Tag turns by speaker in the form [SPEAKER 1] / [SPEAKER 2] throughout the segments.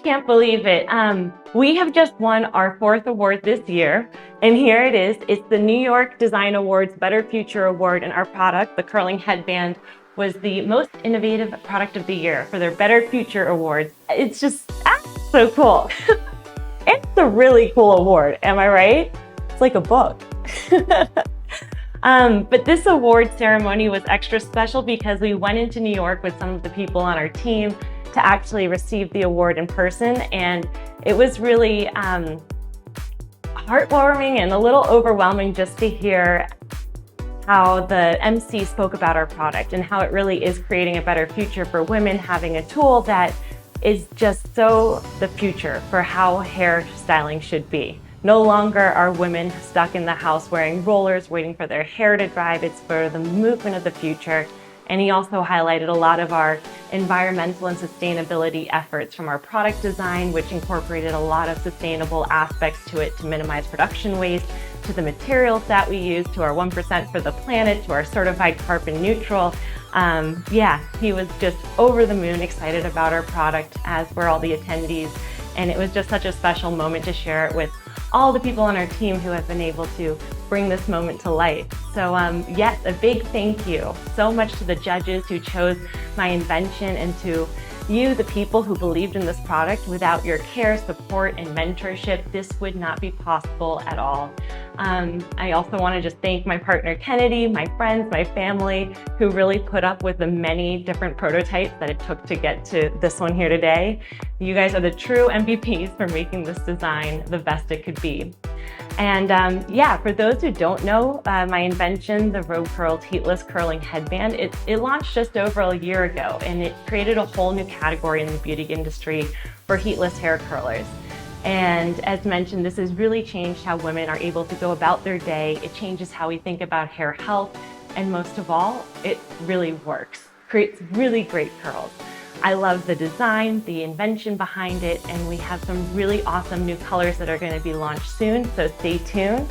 [SPEAKER 1] can't believe it. We have just won our 4th award this year, and here it is. It's the New York Design Awards Better Future Award, and our product, the curling headband, was the most innovative product of the year for their Better Future Awards. It's just so cool. It's a really cool award, am I right? It's like a book. But this award ceremony was extra special because we went into New York with some of the people on our team to actually receive the award in person, and it was really heartwarming and a little overwhelming just to hear how the MC spoke about our product and how it really is creating a better future for women, having a tool that is just so the future for how hair styling should be. No longer are women stuck in the house wearing rollers, waiting for their hair to dry. It's for the movement of the future. And he also highlighted a lot of our environmental and sustainability efforts from our product design, which incorporated a lot of sustainable aspects to it to minimize production waste, to the materials that we use, to our 1% for the planet, to our certified carbon neutral. Yeah, he was just over the moon excited about our product, as were all the attendees. And it was just such a special moment to share it with all the people on our team who have been able to bring this moment to life. So yes, a big thank you so much to the judges who chose my invention, and to you, the people who believed in this product. Without your care, support, and mentorship, this would not be possible at all. I also want to just thank my partner Kennedy, my friends, my family, who really put up with the many different prototypes that it took to get to this one here today. You guys are the true MVPs for making this design the best it could be. And yeah, for those who don't know, my invention, the RobeCurls Heatless Curling Headband, it launched just over a year ago, and it created a whole new category in the beauty industry for heatless hair curlers. And as mentioned, this has really changed how women are able to go about their day. It changes how we think about hair health, and most of all, it really works, creates really great curls. I love the design, the invention behind it, and we have some really awesome new colors that are going to be launched soon, so stay tuned.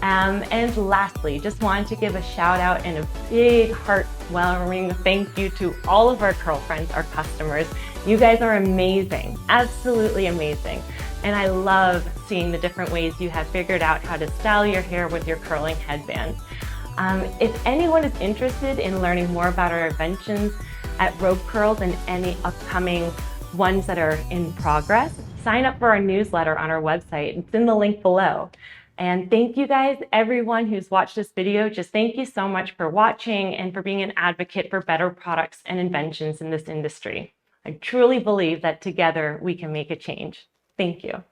[SPEAKER 1] And lastly, just wanted to give a shout out and a big heartwarming thank you to all of our curl friends, our customers. You guys are amazing, absolutely amazing. And I love seeing the different ways you have figured out how to style your hair with your curling headband. If anyone is interested in learning more about our inventions at RobeCurls and any upcoming ones that are in progress, sign up for our newsletter on our website. It's in the link below. And thank you guys, everyone who's watched this video. Just thank you so much for watching and for being an advocate for better products and inventions in this industry. I truly believe that together we can make a change. Thank you.